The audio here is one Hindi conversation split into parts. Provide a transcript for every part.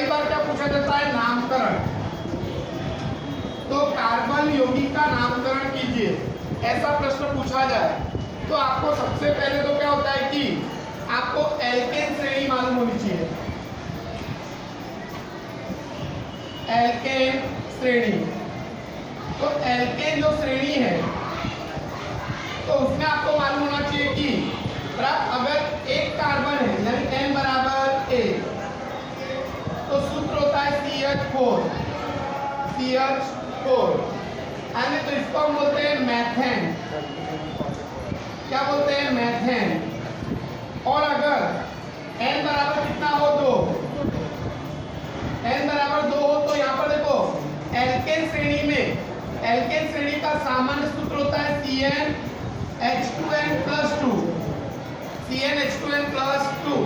कई बार क्या पूछा जाता है, नामकरण। तो कार्बन यौगिक का नामकरण कीजिए, ऐसा प्रश्न पूछा जाए तो आपको सबसे पहले तो क्या होता है कि आपको एल्केन श्रेणी मालूम होनी चाहिए। एल्केन श्रेणी, तो एल्केन जो श्रेणी है तो उसमें आपको मालूम होना चाहिए कि अगर एक कार्बन है यानी n बराबर a, तो सूत्र होता है CH4, यानी तो इसको हम बोलते हैं मैथेन। क्या बोलते हैं, मैथेन। और अगर n बराबर कितना हो, 2, n बराबर 2 हो तो यहाँ पर देखो एल्केन श्रेणी में, एल्केन श्रेणी का सामान्य सूत्र होता है CnH2n+2, CnH2n+2।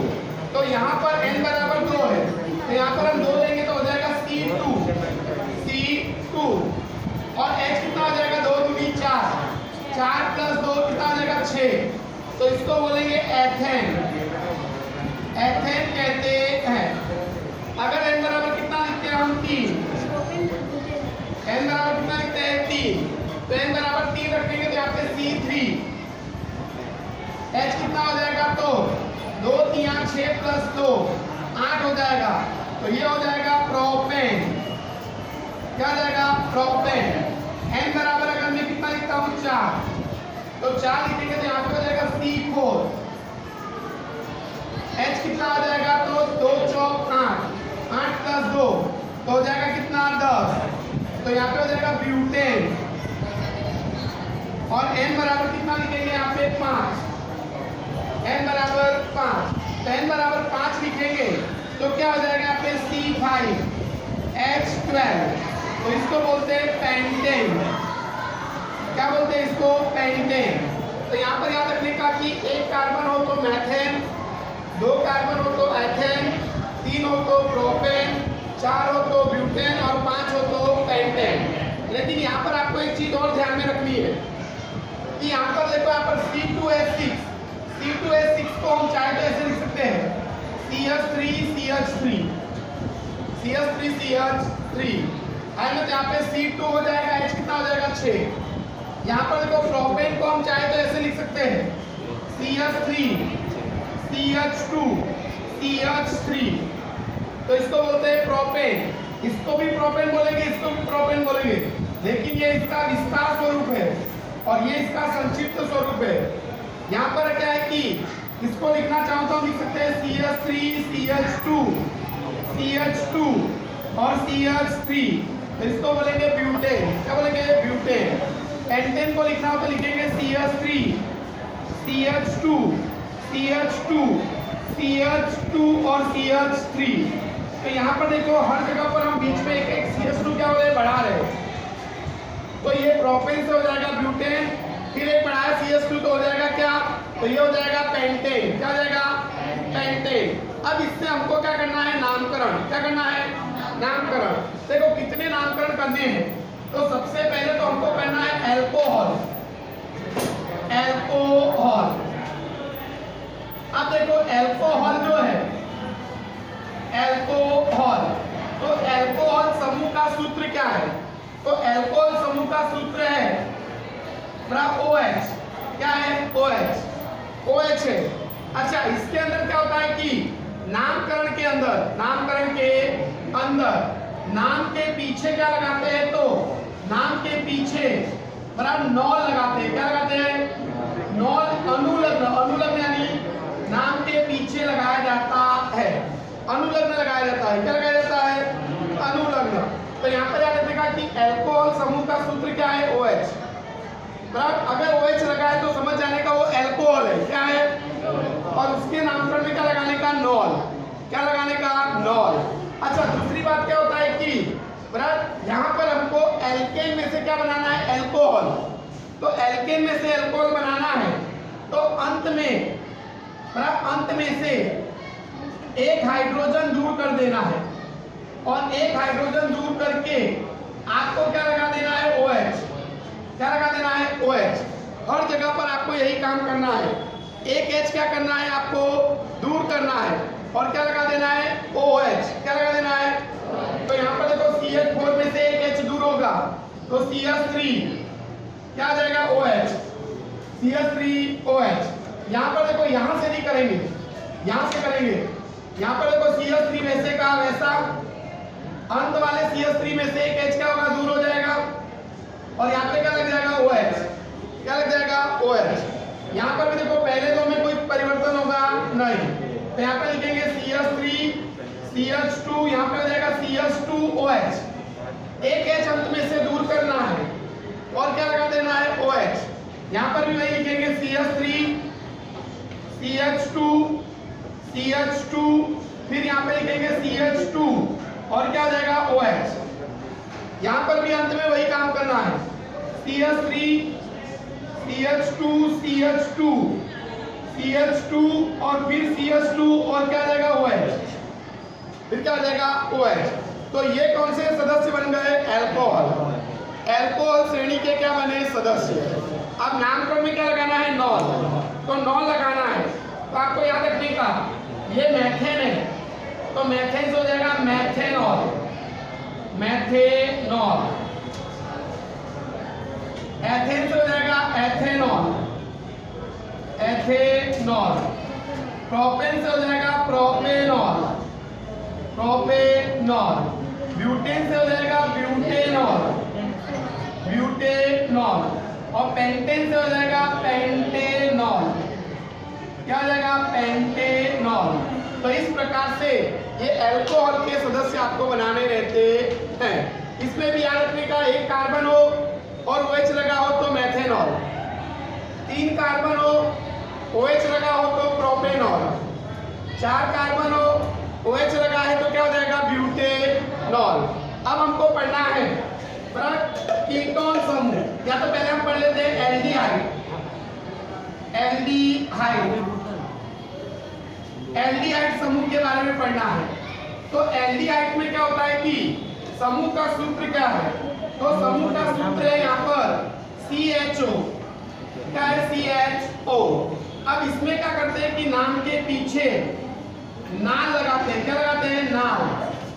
तो यहाँ पर n बराबर 2 है तो यहाँ पर हम 2 लेंगे तो हो जाएगा C2 और H कितना हो जाएगा, 2 दूनी 4, 4 + 2 कितना हो जाएगा, 6। तो इसको बोलेंगे एथेन, एथेन कहते हैं। अगर n बराबर कितना लिखते हैं हम, 3, n बराबर कितना लिखते हैं, 3, तो n बराबर 3 रखेंगे तो यहाँ पे C3, H कितना हो जाएगा, तो 2 3 6 + 2 8 हो जाएगा, तो ये हो जाएगा प्रोपेन। क्या हो जाएगा, प्रोपेन। n बराबर अगर मैं कितना लिखता हूँ, 4, तो 4 लिखेंगे तो यहाँ पे हो जाएगा C4। H कितना हो जाएगा, तो 2 चौक 8, 8 + 2 तो हो जाएगा कितना, 10। तो यहाँ पे हो जाएगा ब्यूटेन। और n बराबर कितना लिखेंगे यहाँ पे, 5, n बराबर 5, तो n बराबर 5 लिखेंगे तो क्या हो जाएगा यहाँ पे, C5H12। तो इसको बोलते हैं पेंटेन। क्या बोलते हैं इसको, पेंटेन। तो यहाँ पर याद रखने का कि एक कार्बन हो तो मैथेन, 2 कार्बन हो तो एथेन, 3 हो तो प्रोपेन, 4 हो तो ब्यूटेन और 5 हो तो पेंटेन। लेकिन यहाँ पर आपको एक चीज और ध्यान में रखनी है कि यहाँ पर देखो, यहाँ पर C2H6, C2H6 को हम चाहे तो ऐसे लिख सकते हैं CH3CH3, CH3CH3 है ना। तो यहाँ पे C2 हो जाएगा, H कितना हो जाएगा, 6। यहाँ पर देखो प्रोपेन को हम चाहे तो ऐसे लिख सकते हैं CH3 CH2 CH3, तो इसको बोलते हैं प्रोपेन। इसको भी प्रोपेन बोलेंगे, इसको भी प्रोपेन बोलेंगे, लेकिन ये इसका विस्तार स्वरूप है और ये इसका संक्षिप्त स्वरूप है। यहाँ पर क्या है कि इसको लिखना चाहो तो हम लिख सकते हैं CH3 CH2 और CH3, तो इसको बोलेंगे ब्यूटेन। क्या बोलेंगे, ब्यूटेन। पेंटेन को लिखना हो तो लिखेंगे CH3 CH2 और CH3। तो यहाँ पर देखो हर जगह पर हम बीच में एक CH2 क्या हो रहे, बढ़ा रहे हैं। तो ये प्रोपेन से हो जाएगा ब्यूटेन, फिर एक बढ़ाया CH2 तो हो जाएगा क्या, तो ये हो जाएगा पेंटेन। क्या हो जाएगा, पेंटेन। अब इससे हमको क्या करना है, नामकरण। क्या करना है, नामकरण। देखो कितने नामकरण करने हैं, तो सबसे पहले तो हमको करना है एल्कोहल। एल्कोहल, अब देखो एल्कोहल जो है, एल्कोहल, तो एल्कोहल समूह का सूत्र क्या है, तो एल्कोहल समूह का सूत्र है OH। क्या है, OH है। अच्छा, इसके अंदर क्या होता है कि नामकरण के अंदर, नाम के पीछे क्या लगाते हैं, तो नाम के पीछे बराबर नॉल लगाते हैं। क्या लगाते हैं, नॉल। अनुलग्न यानी नाम के पीछे लगाया जाता है, अनुलग्न लगाया जाता है। क्या लगाया जाता है, अनुलग्न। तो यहाँ पर याद रखिएगा कि एल्कोहल समूह का सूत्र क्या है, OH। बराबर, अगर OH लगाए तो समझ जाने का वो एल्कोहल है। क्या है, और उसके नामकरण में क्या लगाने का, नॉल। क्या लगाने का, नॉल। अच्छा, दूसरी बात क्या होता है कि बराबर यहाँ पर हमको एल्केन में से क्या बनाना है, एल्कोहल। तो एल्केन में से एल्कोहल बनाना है तो अंत में से एक हाइड्रोजन दूर कर देना है, और एक हाइड्रोजन दूर करके आपको क्या लगा देना है, OH। क्या लगा देना है, OH। हर जगह पर आपको यही काम करना है। एक H क्या करना है, आपको दूर करना है, और क्या लगा देना है, OH। क्या लगा देना है, CH3 क्या आ जाएगा OH, CH3OH। यहाँ पर देखो यहाँ से नहीं करेंगे, यहाँ से करेंगे। यहाँ पर देखो CH3 वैसे का वैसा, अंत वाले CH3 में से एक H क्या होगा, दूर हो जाएगा और यहाँ पे क्या लग जाएगा OH, क्या लग जाएगा OH। यहाँ पर भी देखो पहले दो में कोई परिवर्तन होगा नहीं, तो यहाँ पे लिखेंगे CH3 CH2, यहाँ पे हो जाएगा CH2OH। एक H अंत में से दूर करना है और क्या लगा देना है OH। यहाँ पर भी वही लिखेंगे CH3 CH2 CH2, फिर यहाँ पे लिखेंगे CH2 और क्या हो जाएगा OH। यहाँ पर भी अंत में वही काम करना है, CH3 CH2 CH2 CH2 और फिर CH2 और क्या आ जाएगा OH, फिर क्या आ जाएगा OH। तो ये कौन से सदस्य बन गए, अल्कोहल। अल्कोहल श्रेणी के क्या बने, सदस्य। अब नामकरण में क्या लगाना है, नॉल, तो नॉल लगाना है। तो आपको याद रखने का, ये मेथेन है तो मेथेन से हो जाएगा मेथेनॉल, मेथेनॉल। एथेन से हो जाएगा एथेनॉल, एथेनॉल। प्रोपेन से हो जाएगा प्रोपेनॉल, प्रोपेनॉल। ब्यूटेन से हो जाएगा ब्यूटेनॉल, ब्यूटेनॉल। और पेंटेन से हो जाएगा पेंटेनॉल, क्या हो जाएगा, पेंटेनॉल। तो इस प्रकार से ये अल्कोहल के सदस्य आपको बनाने रहते हैं। इसमें भी याद रखने का, एक कार्बन हो और OH लगा हो तो मेथेनॉल, 3 कार्बन हो OH लगा हो तो प्रोपेनॉल, 4 कार्बन हो OH लगा है तो क्या हो जाएगा, ब्यूटेनॉल। अब हमको पढ़ना है कीटोन समूह, या तो पहले हम पढ़ लेते हैं एल्डिहाइड। एल्डिहाइड, एल्डिहाइड समूह के बारे में पढ़ना है। तो एल्डिहाइड में क्या होता है कि समूह का सूत्र क्या है, तो समूह का सूत्र है यहाँ पर CHO, क्या है, CHO। अब इसमें क्या करते हैं कि नाम के पीछे नाल लगाते हैं, क्या लगाते हैं, नाल।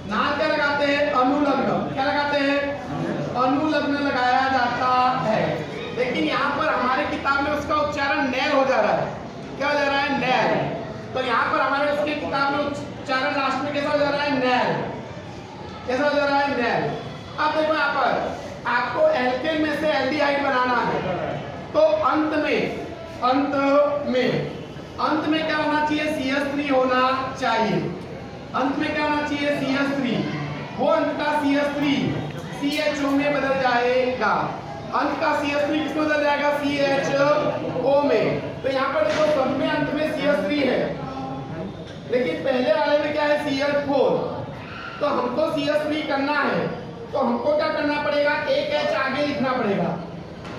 नाल क्या लगाते हैं, अनुलग्न, क्या लगाते हैं, अनुलग्न लगाया जाता है। लेकिन यहाँ पर हमारे किताब में उसका उच्चारण नैल हो जा रहा है, क्या हो जा रहा है, नैल। तो यहाँ पर हमारे उसके किताब में उच्चारण लास्ट में कैसा हो जा रहा है, नैल, कैसा हो जा रहा है, नैल। अब देखो यहाँ पर आपको एल्केन में से एल्डिहाइड बनाना है, तो अंत में क्या होना चाहिए, CH3 होना चाहिए। अंत में क्या होना चाहिए, CH3। वो अंत का CH3 CHO में बदल जाएगा। अंत का CH3 किसमें बदल जाएगा, CHO में। तो यहाँ पर देखो सब में अंत में CH3 है, लेकिन पहले वाले में क्या है, CH4। तो हमको CH3 करना है, तो हमको क्या करना पड़ेगा, एक H आगे लिखना पड़ेगा।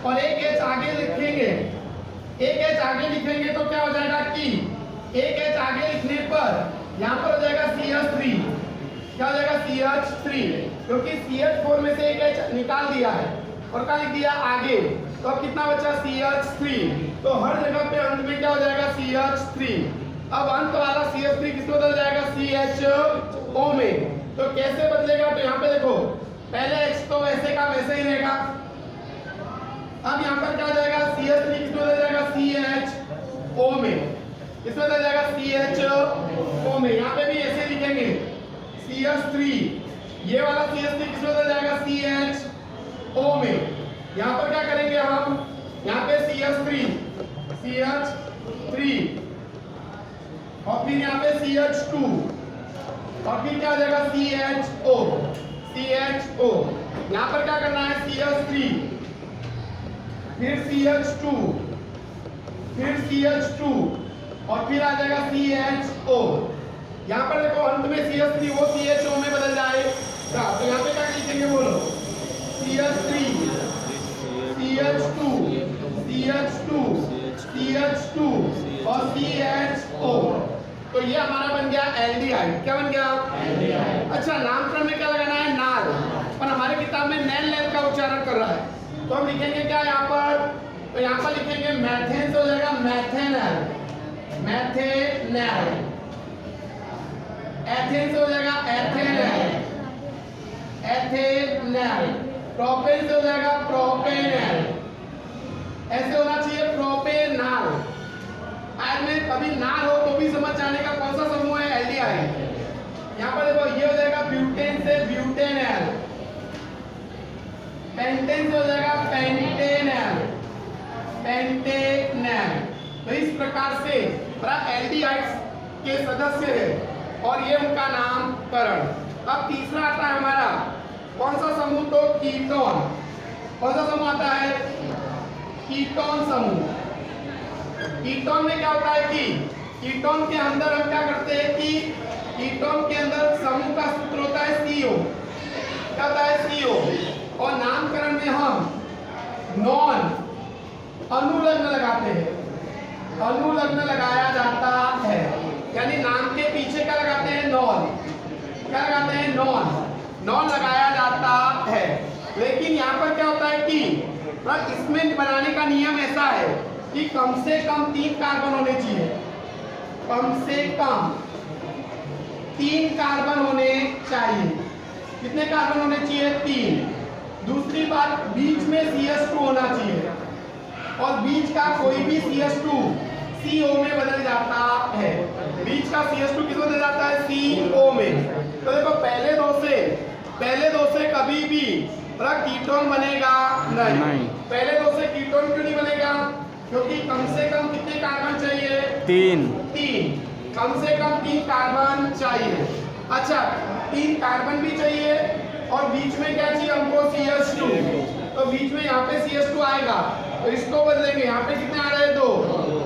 और एक H आगे लिखेंगे, एक H आगे लिखेंगे तो क्या हो जाएगा कि एक H आगे लिखने पर यहाँ पर हो जाएगा CH3, क्या हो जाएगा, CH3, क्योंकि CH4 में से एक H निकाल दिया है और क्या लिख दिया आगे, तो अब कितना बचा, CH3। तो हर जगह पे अंत में क्या हो जाएगा, CH3। अब अंत वाला CH3 किसमें बदल जाएगा, CHO में। तो कैसे बदलेगा, तो यहाँ पे देखो पहले H तो वैसे का वैसे ही रहेगा। अब यहाँ पर क्या हो जाएगा, CH3 किसमें बदल जाएगा, CHO में, किसमें बदल जाएगा, CHO में। यहाँ पे भी ऐसे लिखेंगे CH3, ये वाला CH3 किसमें बदल जाएगा, CHO में। यहाँ पर क्या करेंगे हम, यहाँ पे CH3 और फिर यहाँ पे CH2 और फिर क्या हो जाएगा, CHO। यहाँ पर क्या करना है, CH3 फिर CH2 फिर CH2 और फिर आ जाएगा CHO। यहाँ पर देखो अंत में CH3 वो CHO में बदल जाएगा। तो यहाँ पे क्या लिखेंगे, बोलो, CH3 CH2 CH2 और CHO। तो ये हमारा बन गया एल्डिहाइड। क्या बन गया, एल्डिहाइड। अच्छा, नामकरण में क्या लगाना है, नाल, पर हमारे किताब में नैल का उच्चारण कर रहा है, तो हम लिखेंगे क्या यहाँ पर, तो यहाँ पर लिखेंगे मैथेन से हो जाएगा मैथेनल, मैथेनल। एथेन से हो जाएगा एथेनल, एथेनल। प्रोपेन से हो जाएगा प्रोपेनल, ऐसे होना चाहिए प्रोपेनाल। आज में कभी नाल हो तो भी समझ जाने का कौन सा समूह है, एल्डिहाइड। यहाँ पर देखो ये हो जाएगा ब्यूटेन से ब्यूटेनल, पेंटेन से हो जाएगा पेंटेनल, पेंटेनल। तो इस प्रकार से एल्डिहाइड्स के सदस्य है और ये उनका नामकरण। अब तीसरा आता है हमारा कौन सा समूह, तो कीटोन। कौन सा समूह आता है, कीटोन समूह। कीटोन में क्या होता है कि कीटोन के अंदर हम क्या करते हैं कि कीटोन के अंदर समूह का सूत्र होता है CO। क्या होता है, CO। और नामकरण में हम नॉन अनुलग्न लगाते हैं, अनुलग्न लगाया जाता है, यानी नाम के पीछे क्या लगाते हैं, नॉन। क्या लगाते हैं, नॉन, नॉन लगाया जाता है। लेकिन यहाँ पर क्या होता है कि इसमें बनाने का नियम ऐसा है कि कम से कम 3 कार्बन होने चाहिए, कम से कम 3 कार्बन होने चाहिए। कितने कार्बन होने चाहिए, 3। दूसरी बात, बीच में CH2 होना चाहिए और बीच का कोई भी CH2 CO में बदल जाता है। बीच का CH2 किस में बदल जाता है, CO में। तो देखो पहले दो से कभी भी कीटोन बनेगा नहीं। पहले दो से कीटोन क्यों नहीं बनेगा, क्योंकि कम से कम कितने कार्बन चाहिए, 3। कम से कम 3 कार्बन चाहिए। अच्छा, 3 कार्बन भी चाहिए और बीच में क्या चाहिए हमको, CH2। तो बीच में यहाँ पे CH2 आएगा तो इसको बदलेंगे। यहाँ पे कितने आ रहे हैं, 2,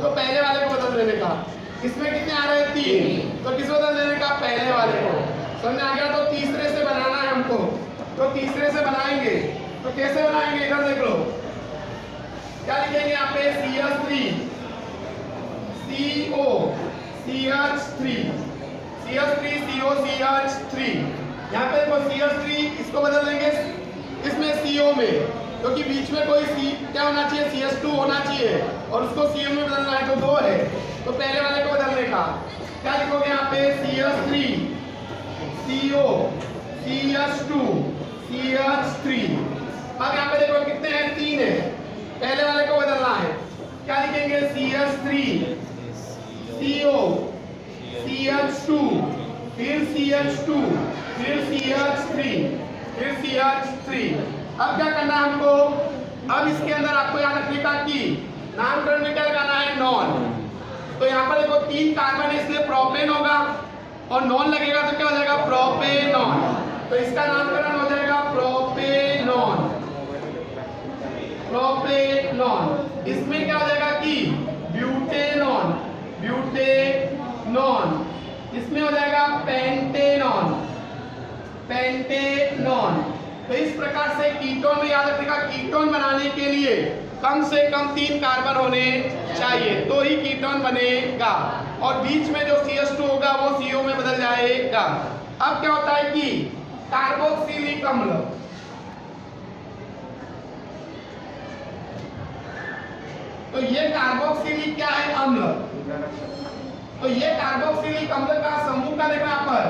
तो पहले वाले को बदल देने का। इसमें कितने आ रहे हैं, 3, तो किस बदल देने का, पहले वाले को। समझ में आ गया। तो तीसरे से बनाना है हमको, तो तीसरे से बनाएंगे। तो कैसे बनाएंगे, इधर देख लो। क्या लिखेंगे यहाँ पे, CH3 CO CH3 CH3 CO CH3। यहाँ पे देखो CH3 इसको बदल देंगे इसमें CO में, क्योंकि बीच में कोई क्या होना चाहिए, CH2 होना चाहिए और उसको CO में बदलना है, तो 2 है तो पहले वाले को बदलने का। क्या लिखोगे यहाँ पे, CH3 CO CH2 CH3। अब यहाँ पे देखो कितने हैं, 3 है, पहले वाले को बदलना है। क्या लिखेंगे, CH3 CO CH2 फिर CH2 फिर CH3 फिर CH3। अब क्या करना है हमको, अब इसके अंदर आपको याद रखने का कि नामकरण में क्या लगाना है, नॉन। तो यहाँ पर देखो 3 कार्बन है इसलिए प्रोपेन होगा और नॉन लगेगा तो क्या हो जाएगा, प्रोपेनॉन। तो इसका नामकरण हो जाएगा प्रोपेनॉन, प्रोपेनॉन। इसमें क्या हो जाएगा कि ब्यूटेनॉन, ब्यूटेनॉन। इसमें हो जाएगा पेंटेनॉन, पेंटेनॉन। तो इस प्रकार से कीटोन में याद रखिएगा, कीटोन बनाने के लिए कम से कम 3 कार्बन होने चाहिए तो ही कीटोन बनेगा और बीच में जो CH2 होगा वो CO में बदल जाएगा। अब क्या होता है कि कार्बोक्सिलिक अम्ल, तो ये कार्बोक्सिलिक क्या है, अम्ल। तो ये कार्बोक्सिलिक अम्ल का समूह का देखो यहाँ पर,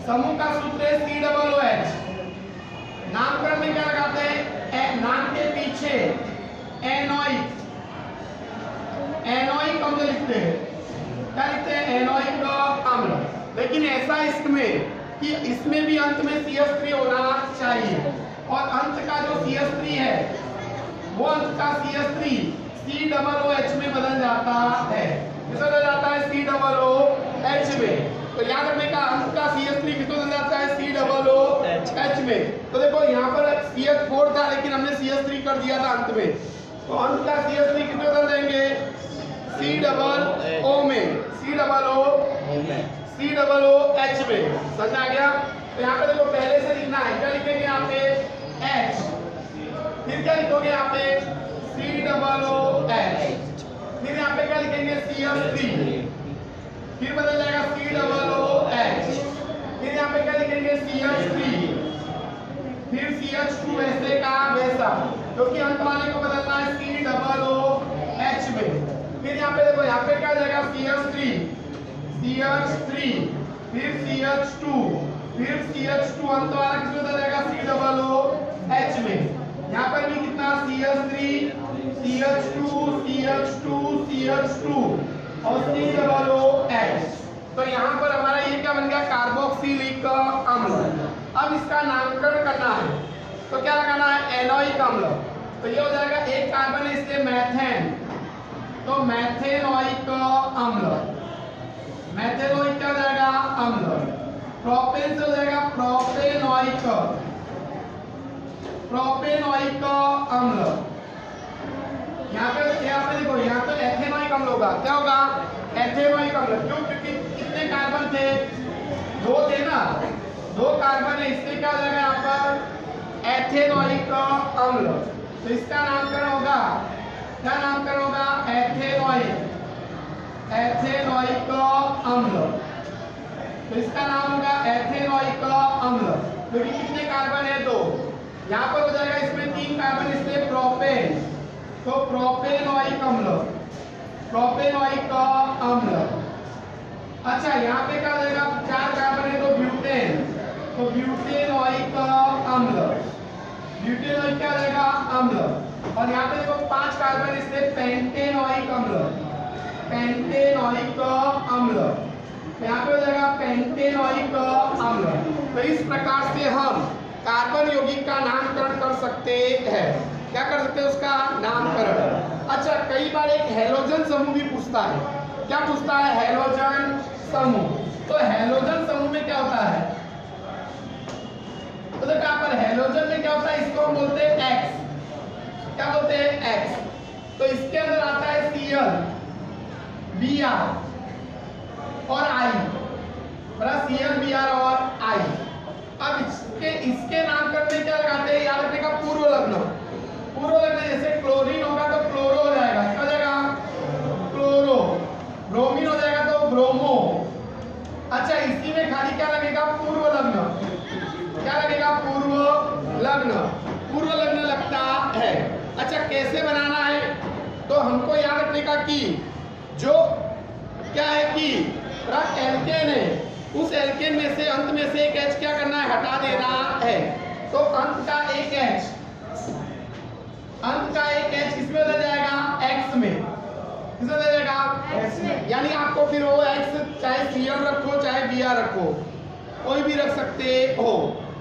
समूह का सूत्र है COOH। नामकरण में क्या लगाते हैं, नाम के पीछे एनोइक, एनोइक अम्ल लिखते हैं। क्या लिखते हैं, एनोइक अम्ल। लेकिन ऐसा इसमें कि इसमें भी अंत में CH3 होना चाहिए और अंत का जो CH3 है वो अंत का CH3 COOH में बदल जाता है। किस बदल जाता है, COOH में। तो याद रखने का, अंत का CH3 किस बदल जाता है, COOH में। तो देखो यहाँ पर CH4 था लेकिन हमने CH3 कर दिया था अंत में, तो अंत का CH3 किस में बदल देंगे, COO में, COOH में। समझ आ गया। तो यहाँ पे देखो पहले से लिखना है, क्या लिखेंगे यहाँ पे, H, फिर क्या लिखोगे यहाँ पे, COOH, फिर यहाँ पे क्या लिखेंगे, CH3, फिर बदल जाएगा COOH, फिर यहाँ पे क्या लिखेंगे, CH3, फिर CH2 वैसे का वैसा, क्योंकि अंत वाले को बदलना है COOH में। फिर यहाँ पे देखो, यहाँ पे क्या जाएगा, CH3, फिर CH2, फिर CH2 अंत वाला किस में बदल जाएगा, COOH में। यहाँ पर भी कितना CH3 CH2 CH2 CH2 और COOH। तो यहाँ पर हमारा ये क्या बन गया, कार्बोक्सिलिक अम्ल। अब इसका नामकरण करना है तो क्या लगाना है, एनोइक अम्ल। तो ये हो जाएगा एक कार्बन है इसलिए मैथेन, तो मैथेनोइक अम्ल। मैथेनोइक क्या हो जाएगा, अम्ल। प्रोपेन से हो जाएगा प्रोपेनोइक, प्रोपेनोइक अम्ल। यहाँ पे देखो, यहाँ पे एथेनोइक अम्ल होगा। क्या होगा, एथेनोइक अम्ल। क्यों, क्योंकि कितने कार्बन थे, 2 थे ना, 2 कार्बन है इसलिए क्या हो जाएगा यहाँ पर एथेनोइक अम्ल। तो इसका नामकरण होगा, क्या नामकरण होगा, एथेनोइक, एथेनोइक अम्ल। तो इसका नाम होगा एथेनोइक अम्ल। क्योंकि कितने कार्बन है, 2। यहाँ पर हो जाएगा इसमें 3 कार्बन इसलिए प्रोपेन, तो प्रोपेनोइक अम्ल, प्रोपेनोइक अम्ल। अच्छा यहाँ पे क्या हो जाएगा, 4 कार्बन है तो ब्यूटेन, तो ब्यूटेनोइक अम्ल, ब्यूटेनोइक क्या हो जाएगा, अम्ल। और यहाँ पे देखो 5 कार्बन इसलिए पेंटेनोइक अम्ल, पेंटेनोइक अम्ल। यहाँ पे हो जाएगा पेंटेनोइक अम्ल। तो इस प्रकार से हम कार्बन यौगिक का नामकरण कर सकते हैं। क्या कर सकते हैं, उसका नामकरण। अच्छा, कई बार एक हैलोजन समूह भी पूछता है। क्या पूछता है, हैलोजन समूह। तो हैलोजन समूह में क्या होता है, तो देखो यहाँ पर हैलोजन में क्या होता है, इसको हम बोलते हैं X। क्या बोलते हैं, X। तो इसके अंदर आता है Cl, Br और I, बराबर Cl, Br और I। अब इसके नामकरण में क्या लगाते हैं, याद रखने का, पूर्व लग्न। पूर्व लग्न जैसे क्लोरीन होगा तो क्लोरो हो जाएगा, क्या हो जाएगा, क्लोरो। ब्रोमीन हो जाएगा तो ब्रोमो। अच्छा, इसी में खाली क्या लगेगा, पूर्व लग्न। क्या लगेगा, पूर्व लग्न। पूर्व लग्न लगता है। अच्छा, कैसे बनाना है, तो हमको याद रखने का कि जो क्या है कि एल्केन है, उस एल्केन में से अंत में से एक H क्या करना है, हटा देना है। तो अंत का एक H, अंत का एक H किसमें बदल जाएगा, X में। किसमें बदल जाएगा, X में। यानी आपको फिर वो X चाहे Cl रखो चाहे Br रखो, कोई भी रख सकते हो।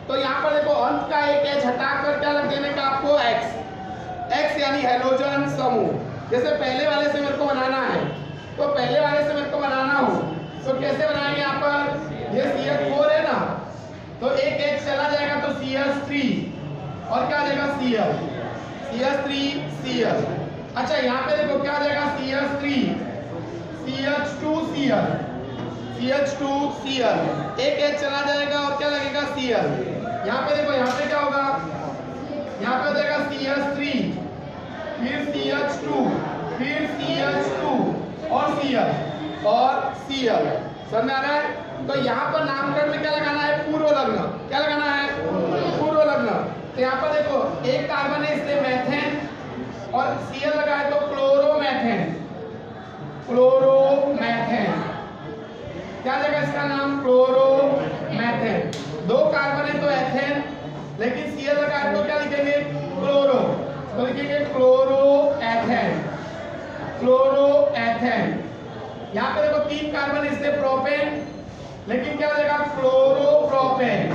तो यहाँ पर देखो अंत का एक H हटाकर क्या लग देने का आपको, X। X यानी हैलोजन समूह। जैसे पहले वाले से मेरे को बनाना है, तो पहले वाले से मेरे को बनाना हो तो कैसे बनाएंगे, यहाँ पर ये CH4 है ना, तो एक H चला जाएगा तो CH3 और क्या आ जाएगा, Cl, CH3 Cl। अच्छा यहाँ पे देखो क्या आ जाएगा, CH3 CH2 Cl, CH2 Cl, एक H चला जाएगा और क्या लगेगा, Cl। यहाँ पे देखो, यहाँ पे क्या होगा, यहाँ पे हो जाएगा CH3 फिर CH2 फिर CH2 और Cl और Cl। समझ में आ रहा है। तो यहाँ पर नामकरण में क्या लगाना है, पूर्व लग्न। क्या लगाना है, पूर्व लग्न। तो यहाँ पर देखो एक कार्बन है इसलिए मैथेन और Cl लगा है तो क्लोरोमैथेन, क्लोरोमैथेन। क्या जगह इसका नाम, क्लोरोमैथेन। 2 कार्बन है तो एथेन, लेकिन Cl लगा है तो क्या लिखेंगे, क्लोरो, तो लिखेंगे क्लोरोएथेन, क्लोरोएथेन। यहाँ पे देखो 3 कार्बन इसलिए प्रोपेन, लेकिन क्या जगह, क्लोरोप्रोपेन।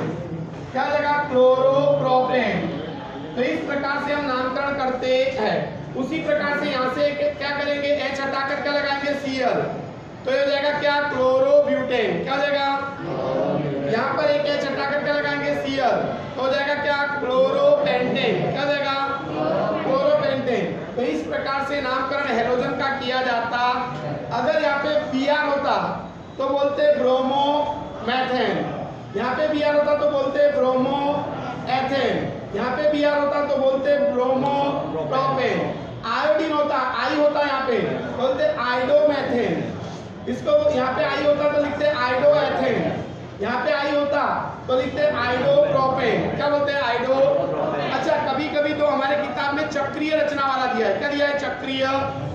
क्या जगह, क्लोरोप्रोपेन। तो इस प्रकार से हम नामकरण करते हैं। उसी प्रकार से यहाँ से क्या करेंगे, H हटाकर क्या लगाएंगे, Cl। तो ये हो जाएगा क्या, क्लोरोब्यूटेन। क्या हो जाएगा, यहाँ पर एक H हटाकर क्या लगाएंगे, Cl, तो हो जाएगा क्या, क्लोरोपेंटेन। क्या हो जाएगा, क्लोरोपेंटेन। तो इस प्रकार से नामकरण हैलोजन का किया जाता। अगर यहाँ पे Br होता तो बोलते ब्रोमोमैथेन, यहाँ पे Br होता तो बोलते ब्रोमोएथेन, यहाँ पे Br होता तो बोलते ब्रोमोप्रोपेन। आयोडीन होता, I होता यहाँ पे बोलते आइडोमेथेन। इसको यहाँ पे I होता तो लिखते आइडोएथेन, यहाँ पे I होता तो लिखते आइडोप्रोपेन। क्या बोलते हैं, आइडो। अच्छा, कभी कभी तो हमारे किताब में चक्रीय रचना वाला दिया है। क्या दिया है, चक्रीय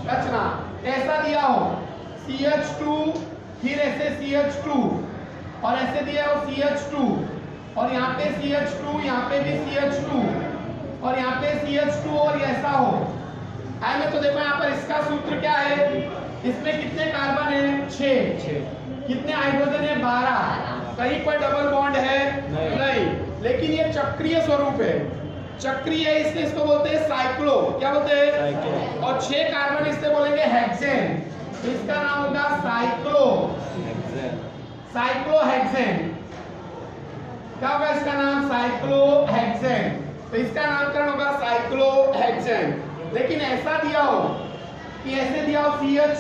रचना। ऐसा दिया हो CH2 फिर ऐसे CH2 और ऐसे दिया हो CH2 और यहाँ पे CH2, यहाँ पे भी CH2 और यहाँ पे CH2 और ऐसा हो है में, तो देखो यहाँ पर इसका सूत्र क्या है, इसमें कितने कार्बन है 6, कितने हाइड्रोजन है 12, कहीं पर डबल बॉन्ड है नहीं, लेकिन ये चक्रीय स्वरूप है, चक्रीय है इसलिए इसको बोलते हैं साइक्लो, क्या बोलते हैं, और 6 कार्बन इससे बोलेंगे हेक्सेन, तो इसका नाम होगा साइक्लोहेक्सेन। क्या होगा इसका नाम, साइक्लोहेक्सेन, तो इसका नामकरण होगा साइक्लोहेक्सेन। लेकिन ऐसा दिया हो कि ऐसे दिया हो CH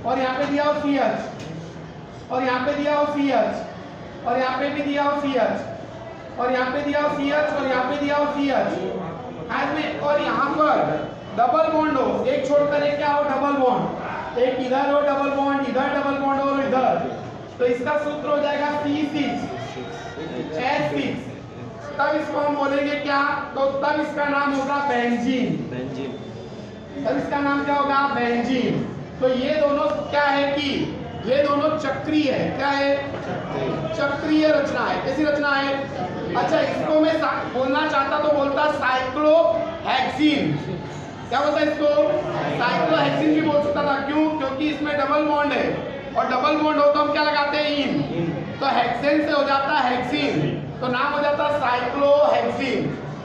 और यहाँ पे दिया हो CH और यहाँ पे दिया हो CH और यहाँ पे भी दिया हो CH और यहाँ पे दिया हो CH और यहाँ पे दिया हो CH आज में, और यहाँ पर डबल बॉन्ड हो, एक छोड़कर एक क्या हो डबल बॉन्ड, एक इधर हो डबल बॉन्ड, इधर डबल बॉन्ड और इधर, तो इसका सूत्र हो जाएगा C6H6, तब इसको हम बोलेंगे क्या, तो तब इसका नाम होगा बेंजीन, तब इसका नाम क्या होगा बेंजीन। तो ये दोनों क्या है कि ये दोनों चक्रीय है, क्या है चक्रीय रचना है, कैसी रचना है। अच्छा इसको मैं बोलना चाहता तो बोलता साइक्लोहेक्सीन, क्या बोलता है इसको, साइक्लोहेक्सीन भी बोल सकता था, क्यों, क्योंकि इसमें डबल बॉन्ड है और डबल बॉन्ड हो तो हम क्या लगाते हैं इन, तो हेक्सेन से हो जाता है हेक्सीन, तो नाम हो जाता है साइक्लोहेक्सीन।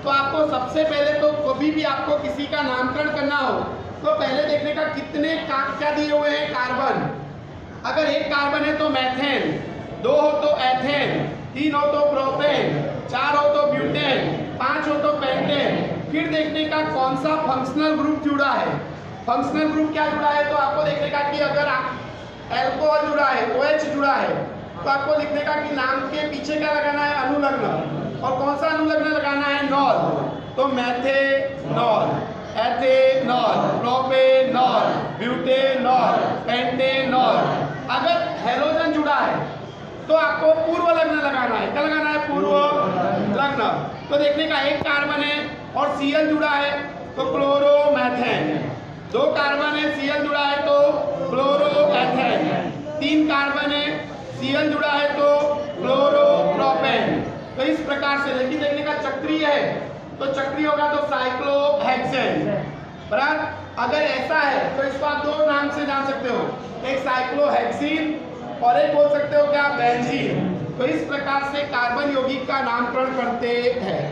तो आपको सबसे पहले तो कभी भी आपको किसी का नामकरण करना हो तो पहले देखने का कितने क्या दिए हुए हैं कार्बन, अगर एक कार्बन है तो मैथेन, 2 हो तो एथेन, 3 हो तो प्रोपेन, 4 हो तो ब्यूटेन, 5 हो तो पेंटेन, फिर देखने का कौन सा फंक्शनल ग्रुप जुड़ा है, फंक्शनल ग्रुप क्या जुड़ा है, तो आपको देखने का कि अगर एल्कोहल जुड़ा है, OH जुड़ा है, तो आपको लिखने का कि नाम के पीछे क्या लगाना है अनुलग्न, और कौन सा अनुलग्न लगाना है नॉल, तो methanol, ethanol, propanol, butanol, pentanol. अगर हेलोजन जुड़ा है तो आपको पूर्व लग्न लगाना है, क्या लगाना है पूर्व लग्न, तो देखने का एक कार्बन है और Cl जुड़ा है तो क्लोरोमेथेन, 2 कार्बन है Cl जुड़ा है तो क्लोरोएथेन, 3 कार्बन है Cl जुड़ा है तो क्लोरोप्रोपेन। तो इस प्रकार से, लेकिन देखने का चक्रीय है तो चक्रीय होगा तो साइक्लोहेक्सेन, बराबर। अगर ऐसा है तो इसको आप 2 नाम से जान सकते हो, एक साइक्लोहेक्सीन और एक बोल सकते हो क्या बेंजीन। तो इस प्रकार से कार्बन यौगिक का नामकरण करते हैं।